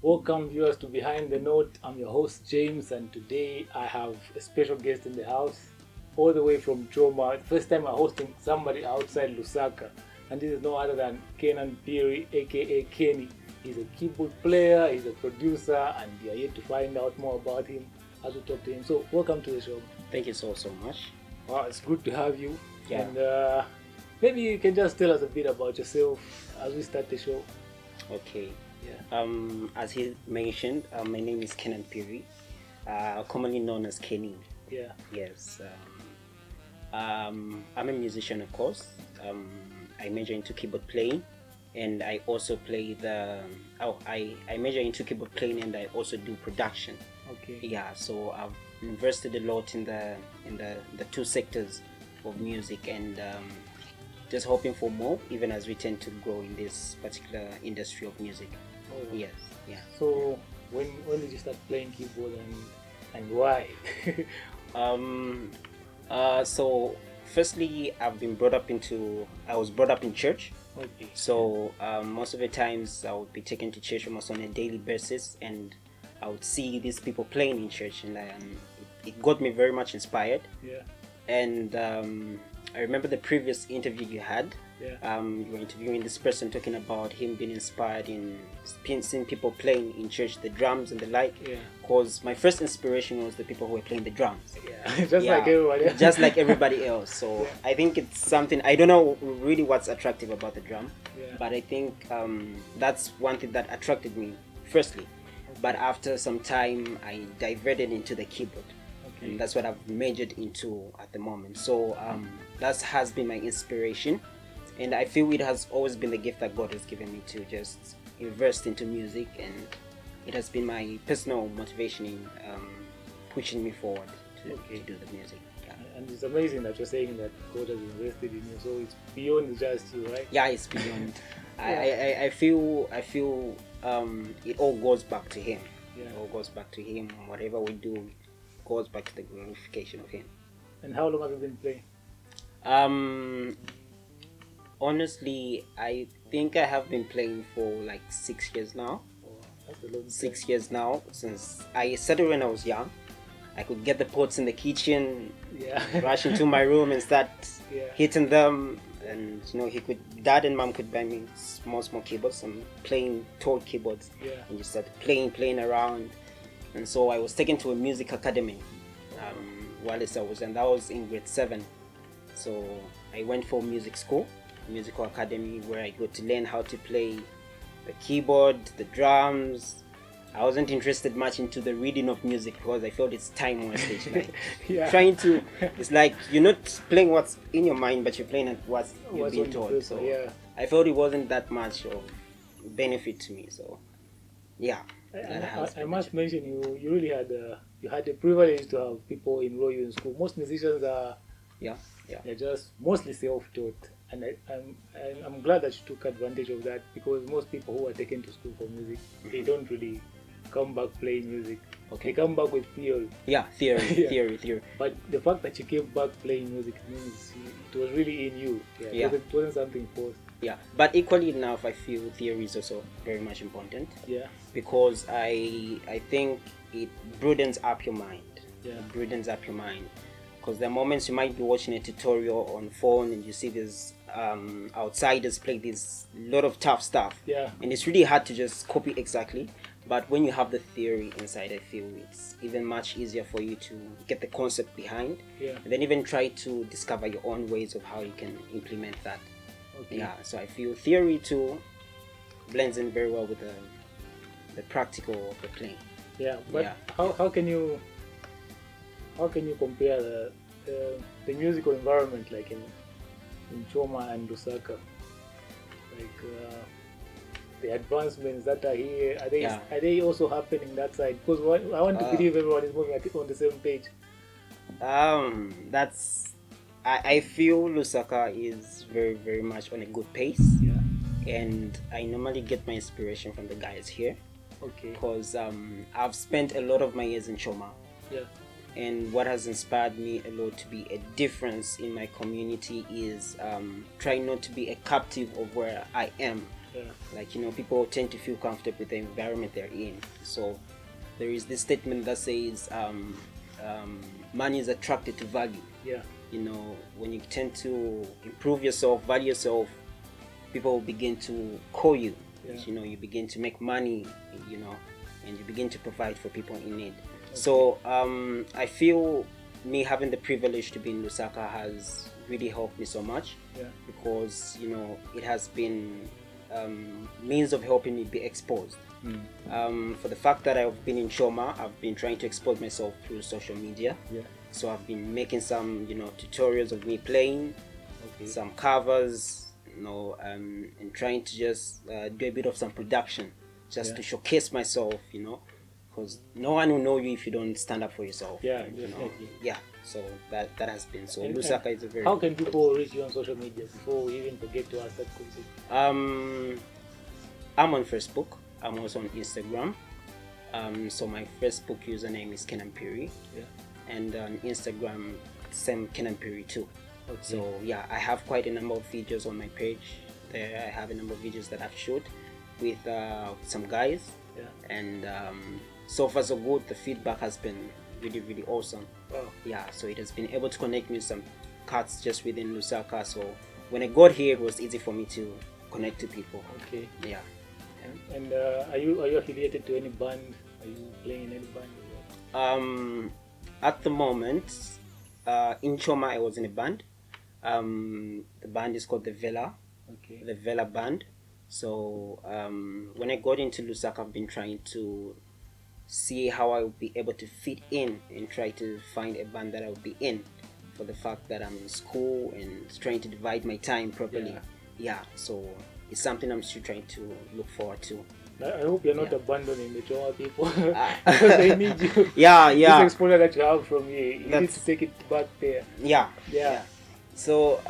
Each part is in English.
Welcome viewers to Behind the Note. I'm your host James, and today I have a special guest in the house, all the way from Choma. First time I'm hosting somebody outside Lusaka, and this is no other than Cannan Phiri, aka Kenny. He's a keyboard player, he's a producer, and we are yet to find out more about him as we talk to him. So welcome to the show. Thank you so much. Wow, it's good to have you. Yeah. And maybe you can just tell us a bit about yourself as we start the show. Okay. Yeah. As he mentioned, my name is Cannan Phiri, commonly known as Kenny. Yeah. Yes. I'm a musician, of course. I major into keyboard playing, and I also play I major into keyboard playing, and I also do production. Okay. Yeah. So I've invested a lot in the two sectors of music, and just hoping for more, even as we tend to grow in this particular industry of music. Oh. Yes, yeah. So when did you start playing keyboard, and why? So firstly, I was brought up in church. Okay. So most of the times I would be taken to church almost on a daily basis, and I would see these people playing in church, and it got me very much inspired. Yeah. And I remember the previous interview you had. Yeah. You were interviewing this person talking about him being inspired in seeing people playing in church, the drums and the like. Yeah. Because my first inspiration was the people who were playing the drums. Yeah. Just like everybody else. Just like everybody else. So yeah. I think it's something, I don't know really what's attractive about the drum, Yeah. but I think that's one thing that attracted me firstly. Okay. But after some time, I diverted into the keyboard. Okay. And that's what I've majored into at the moment. So that has been my inspiration, and I feel it has always been the gift that God has given me to just invest into music, and it has been my personal motivation in pushing me forward to do the music. Yeah. And it's amazing that you're saying that God has invested in you, so it's beyond just you, right? Yeah, it's beyond. Yeah. I feel it all goes back to Him. Yeah. It all goes back to Him. Whatever we do goes back to the glorification of Him. And how long have you been playing? Honestly, I think I have been playing for like 6 years now. Oh, that's a long time. 6 years now, since I started when I was young. I could get the pots in the kitchen, Yeah. rush into my room and start Yeah. hitting them. And Dad and Mom could buy me small keyboards, some plain tall keyboards. Yeah. And just started playing around. And so I was taken to a music academy whilst I was, and that was in grade 7. So I went for musical academy, where I got to learn how to play the keyboard, the drums, I wasn't interested much into the reading of music because I felt it's time wastage. Like Yeah. trying to, it's like you're not playing what's in your mind, but you're playing at what's you've What's been on the told. paper, So yeah. I felt it wasn't that much of benefit to me. So yeah, I must mention you really had you had the privilege to have people enroll you in school. Most musicians are yeah, yeah. they're just mostly self-taught, and I'm glad that you took advantage of that, because most people who are taken to school for music, they don't really come back playing music. Okay. They come back with theory. Yeah, theory, Yeah. theory. But the fact that you came back playing music means it was really in you. Yeah, Yeah. It wasn't something forced. Yeah, but equally enough, I feel theory is also very much important. Yeah. Because I think it broadens up your mind. Yeah. It broadens up your mind. Because there are moments you might be watching a tutorial on phone and you see these outsiders play this lot of tough stuff. Yeah. And it's really hard to just copy exactly. But when you have the theory inside, I feel it's even much easier for you to get the concept behind. Yeah. And then even try to discover your own ways of how you can implement that. Okay. Yeah, so I feel theory too blends in very well with the practical of the playing. Yeah, but Yeah. How can you compare the musical environment like in Choma and Lusaka? Like the advancements that are here, are they also happening that side? Because I want to believe everyone is moving on the same page. I feel Lusaka is very, very much on a good pace. Yeah. And I normally get my inspiration from the guys here. Okay. Because I've spent a lot of my years in Choma. Yeah. And what has inspired me a lot to be a difference in my community is trying not to be a captive of where I am. Yeah. Like, people tend to feel comfortable with the environment they're in. So there is this statement that says money is attracted to value. Yeah. When you tend to improve yourself, value yourself, people will begin to call you. Yeah. You begin to make money, and you begin to provide for people in need. Okay. So I feel me having the privilege to be in Lusaka has really helped me so much. Yeah. Because it has been means of helping me be exposed. For the fact that I've been in Choma, I've been trying to expose myself through social media. Yeah. So I've been making some tutorials of me playing, some covers, and trying to just do a bit of some production just to showcase myself, because no one will know you if you don't stand up for yourself. Yeah, definitely. Yeah, so that has been so. And Lusaka is a very. How can people reach you on social media before we even forget to ask that question? I'm on Facebook. I'm also on Instagram. So my Facebook username is Cannan Phiri. Yeah. And on Instagram, same Cannan Phiri too. Okay. So yeah, I have quite a number of videos on my page. There, I have a number of videos that I've shot with some guys. Yeah. And so far so good. The feedback has been really, really awesome. Wow. Yeah, so it has been able to connect me with some cuts just within Lusaka. So when I got here, it was easy for me to connect to people. Okay. Yeah. And are you affiliated to any band? Are you playing in any band? At the moment, in Choma, I was in a band. The band is called the Vela. Okay. The Vela band. So when I got into Lusaka, I've been trying to see how I would be able to fit in and try to find a band that I would be in, for the fact that I'm in school and trying to divide my time properly. Yeah, so it's something I'm still trying to look forward to. I hope you're not abandoning the Choma people, because they need you. Yeah. This exposure that you have from here, you need to take it back there. Yeah. So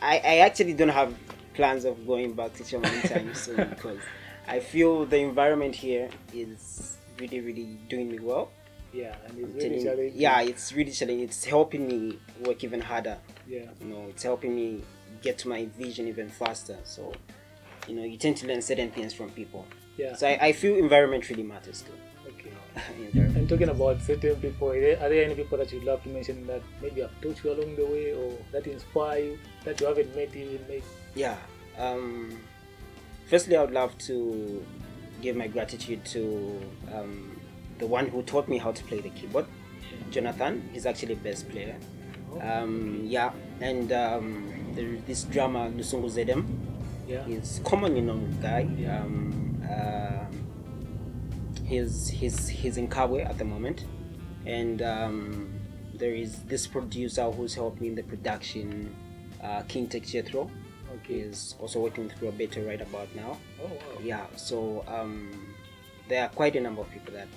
I actually don't have plans of going back to Choma anytime soon, because I feel the environment here is really, really doing me well. Yeah, and it's really challenging. Yeah, it's really challenging. It's helping me work even harder. Yeah. It's helping me get to my vision even faster. So, you tend to learn certain things from people. Yeah. So I feel environment really matters too. Okay. And talking about certain people, are there any people that you'd love to mention that maybe have taught you along the way, or that inspire you, that you haven't met even maybe? Yeah. Firstly, I would love to give my gratitude to the one who taught me how to play the keyboard, Jonathan. He's actually the best player. Yeah, and there is this drummer, Lusungu Zedem. Yeah. He's commonly known guy. Yeah. He's in Kabwe at the moment, and there is this producer who's helped me in the production, King Tech Jethro. Okay. Is also working through a beta right about now. Oh wow. Yeah, so there are quite a number of people that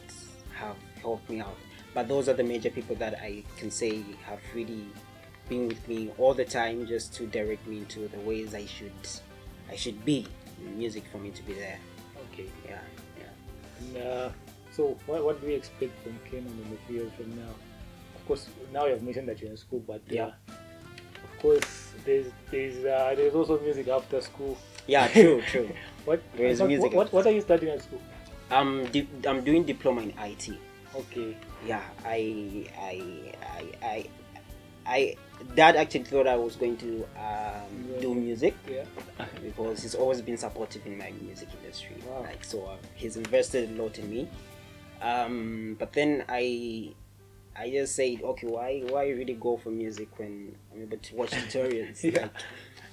have helped me out, but those are the major people that I can say have really been with me all the time, just to direct me into the ways I should be in music for me to be there. Okay. Yeah. And, so what do we expect from Cannan in the field from now? Of course, now you have mentioned that you're in school, but Yeah. Of course, there's also music after school. Yeah, true. What There is music What are you studying at school? I'm doing diploma in IT. Okay. Yeah, I Dad actually thought I was going to do music. Yeah. Because he's always been supportive in my music industry. Wow. Like, so he's invested a lot in me. But then I just said, okay, why really go for music when I'm able to watch tutorials? Yeah.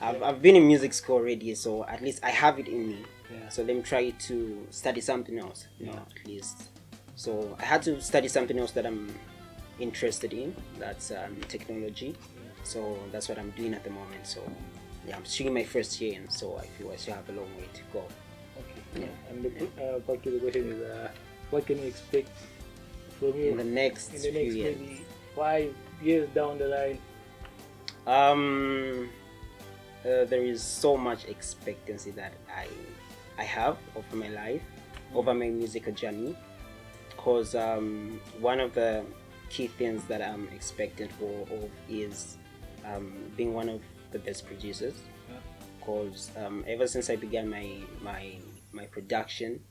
Like, I've been in music school already, so at least I have it in me. Yeah. So let me try to study something else, Yeah. at least. So I had to study something else that I'm interested in. That's technology. So that's what I'm doing at the moment. So yeah, I'm still in my first year, and so I feel I still have a long way to go. Okay. Yeah. And back to the question is, what can you expect from you In the next few years. maybe 5 years down the line? There is so much expectancy that I have over my life, over my musical journey, because one of the key things that I'm expectant of is being one of the best producers. Because ever since I began my production,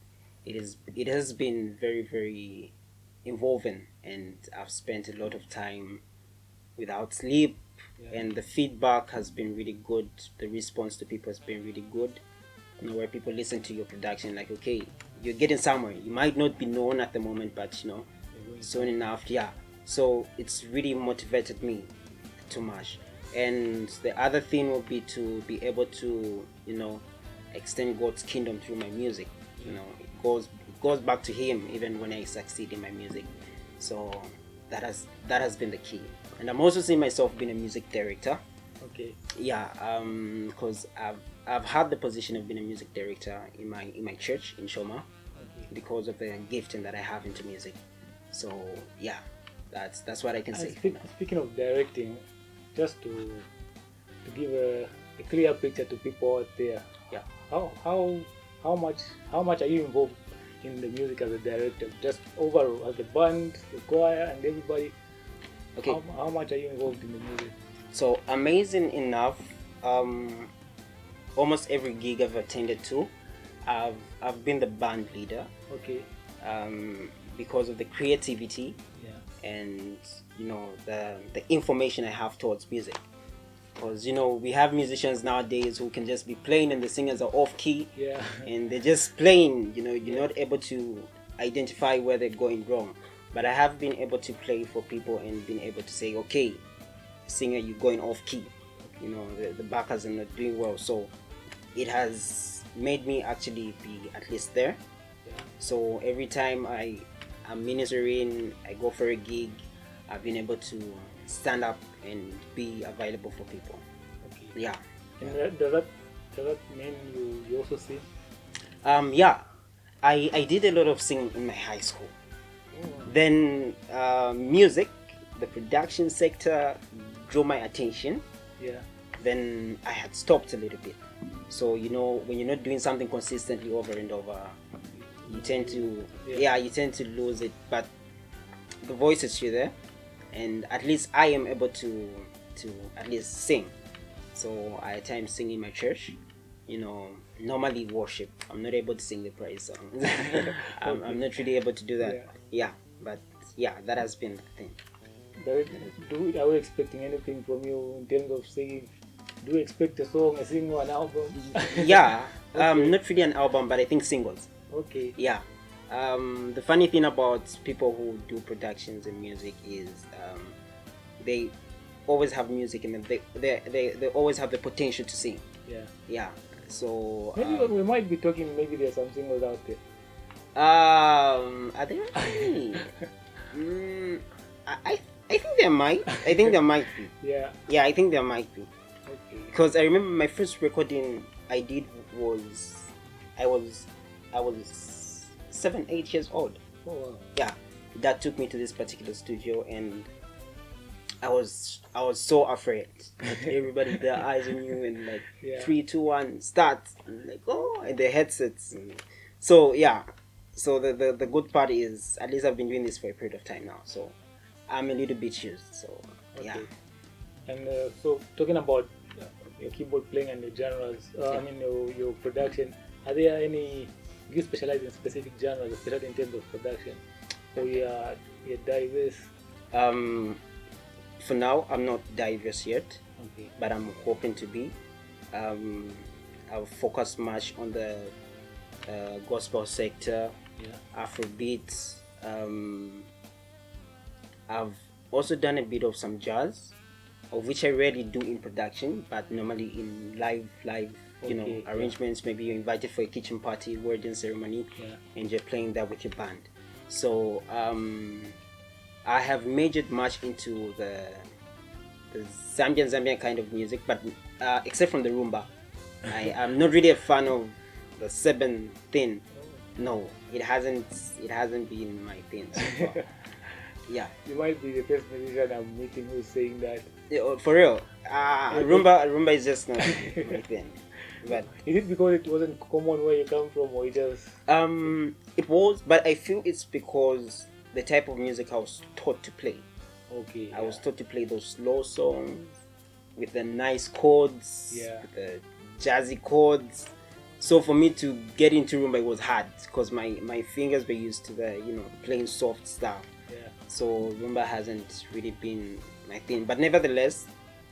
it has been very, very involving, and I've spent a lot of time without sleep. Yeah. And the feedback has been really good. The response to people has been really good. Where people listen to your production, like, okay, you're getting somewhere. You might not be known at the moment, but soon enough, yeah. So it's really motivated me too much. And the other thing will be to be able to extend God's kingdom through my music. It goes back to Him even when I succeed in my music. So that has been the key. And I'm also seeing myself being a music director. Okay. Yeah, because I've had the position of being a music director in my church in Shoma. Okay. Because of the gifting that I have into music. So yeah, that's what I can say. Speaking of directing, just to give a clear picture to people out there. Yeah. How much are you involved in the music as a director? Just overall as the band, the choir, and everybody. Okay. How much are you involved in the music? So amazing enough, almost every gig I've attended to, I've been the band leader. Okay. Because of the creativity. Yeah. And the information I have towards music. Because we have musicians nowadays who can just be playing and the singers are off key. Yeah. And they're just playing. You're not able to identify where they're going wrong. But I have been able to play for people and been able to say, okay, singer, you're going off key. The backers are not doing well. So it has made me actually be at least there. Yeah. So every time I'm ministering, I go for a gig, I've been able to stand up and be available for people. Okay. Yeah. And does that mean you also sing? Yeah. I did a lot of singing in my high school. Oh. Then music, the production sector drew my attention. Yeah. Then I had stopped a little bit. So when you're not doing something consistently over and over, you tend to you tend to lose it. But the voice is still there, and at least I am able to at least sing. So I at times sing in my church. Normally worship. I'm not able to sing the praise songs. I'm not really able to do that. Yeah, but yeah, that has been the thing. Are we expecting anything from you in terms of singing? Do we expect a song, a single, an album? Yeah, Okay. not really an album, but I think singles. Okay. Yeah. The funny thing about people who do productions and music is they always have music in them. They always have the potential to sing. Yeah. Yeah. So Maybe we might be talking. Maybe there's some singles out there. Are there any? Mm, I think there might. I think there might be. Yeah. Yeah, I think there might be. Okay. Because I remember my first recording I did was I was I was 7, 8 years old. Oh wow. Yeah, that took me to this particular studio, and I was so afraid. Like everybody, their eyes on you, and like Yeah. 3, 2, 1, start. And like and the headsets. So yeah, so the good part is at least I've been doing this for a period of time now. So I'm a little bit used. So yeah. Okay. And so talking about your keyboard playing and your genres, I mean your production, are there any, do you specialize in specific genres, especially in terms of production? Or you're diverse? For now, I'm not diverse yet, Okay. but I'm hoping to be. I'll focus much on the gospel sector, Yeah. Afrobeats. I've also done a bit of some jazz, of which I rarely do in production, but normally in live, Okay, yeah. arrangements. Maybe you're invited for a kitchen party, wedding ceremony, Yeah. and you're playing that with your band. So I have majored much into the Zambian kind of music, but except from the rumba, I am not really a fan of the 7 thing. No, it hasn't been my thing so far. Yeah. You might be the first musician I'm meeting who's saying that. Yeah, for real. Rumba is just not my thing. But Is it because it wasn't common where you come from, or it just? it was, but I feel it's because the type of music I was taught to play. Okay. I was taught to play those slow songs with the nice chords, Yeah. with the jazzy chords. So for me to get into rumba, it was hard because my fingers were used to the playing soft stuff. Yeah. So rumba hasn't really been my thing, but nevertheless,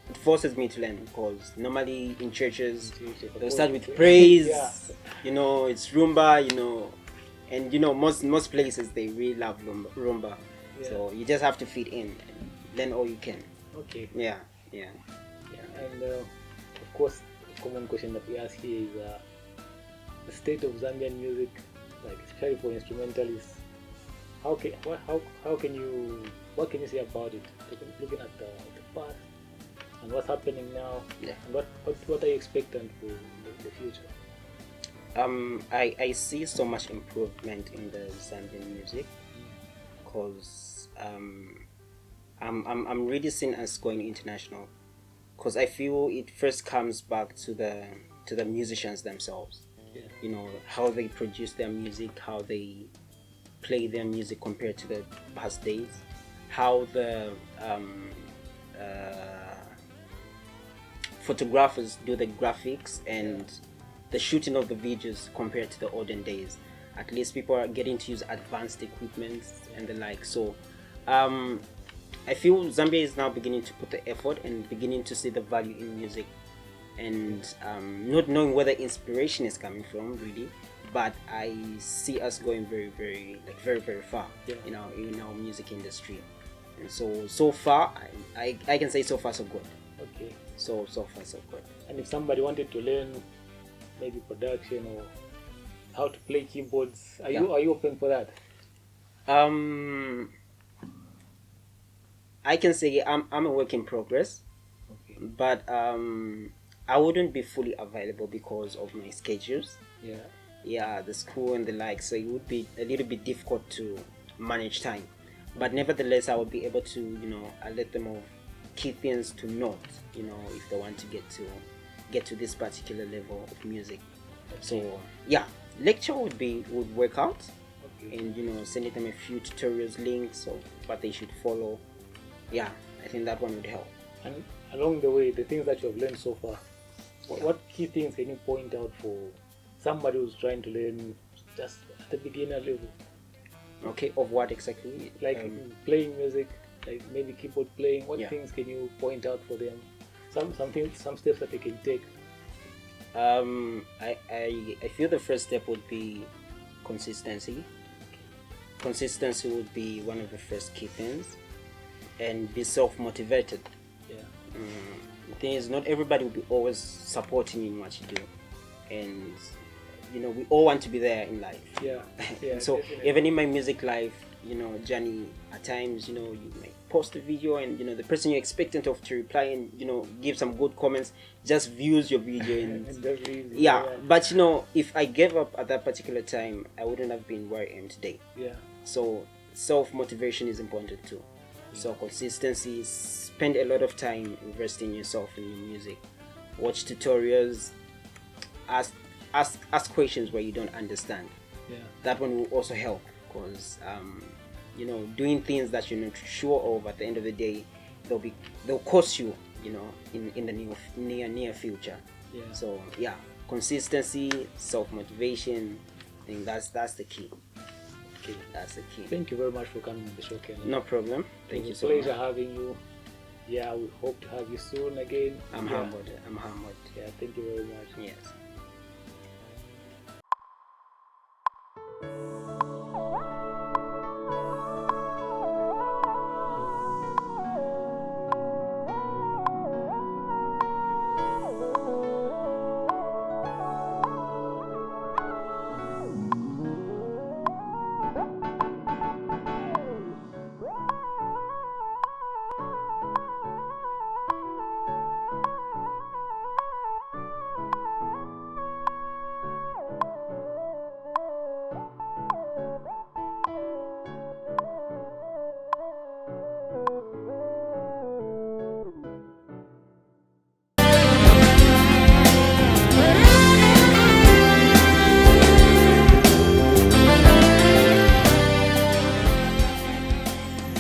it forces me to learn because normally in churches they'll start with praise. Yeah. It's rumba. And most places they really love rumba. Yeah. So you just have to fit in and learn all you can. Okay. Yeah. Yeah. And of course, a common question that we ask here is the state of Zambian music, like especially for instrumentalists. What can you say about it? Looking at the past and what's happening now, Yeah. and what are you expecting for the future? I see so much improvement in the Zambian music because I'm really seeing us going international, because I feel it first comes back to the musicians themselves. Yeah. How they produce their music, how they play their music compared to the past days, how the photographers do the graphics and the shooting of the videos compared to the olden days. At least people are getting to use advanced equipment and the like. So I feel Zambia is now beginning to put the effort and beginning to see the value in music, and not knowing where the inspiration is coming from really, but I see us going very, very, very, very far in our music industry. And so far I can say so far so good. Okay. So far so good. And if somebody wanted to learn maybe production or how to play keyboards, are you open for that? I can say I'm a work in progress. Okay. But I wouldn't be fully available because of my schedules. Yeah. The school and the like, so it would be a little bit difficult to manage time. But nevertheless, I would be able to I let them of key things to note, if they want to get to this particular level of music. So lecture would work out. Okay. And sending them a few tutorials, links of what they should follow. I think that one would help. And along the way, the things that you have learned so far, what key things can you point out for somebody who's trying to learn just at the beginner level? Okay, of what exactly? Like playing music, like maybe keyboard playing. What Yeah. things can you point out for them? Some steps that they can take. I feel the first step would be consistency. Consistency would be one of the first key things, and be self-motivated. Yeah. The thing is, not everybody will be always supporting you in what you do, and we all want to be there in life. Yeah. Yeah. So definitely. even in my music life, Johnny, at times, you might post a video and the person you're expectant of to reply and give some good comments just views your video and And that's easy. yeah. But if I gave up at that particular time, I wouldn't have been where I am today. Yeah. So self-motivation is important too. So consistency, spend a lot of time investing in yourself in your music, watch tutorials, ask questions where you don't understand. Yeah. That one will also help, because doing things that you're not sure of, at the end of the day, they'll cost you, in the near future. Yeah. So yeah, consistency, self-motivation, I think that's the key. Okay. That's the key. Thank you very much for coming on the show, Cannan. No problem. Thank you It was so a pleasure much. having you. Yeah, we hope to have you soon again. I'm Yeah. humbled. Yeah, thank you very much. Yes.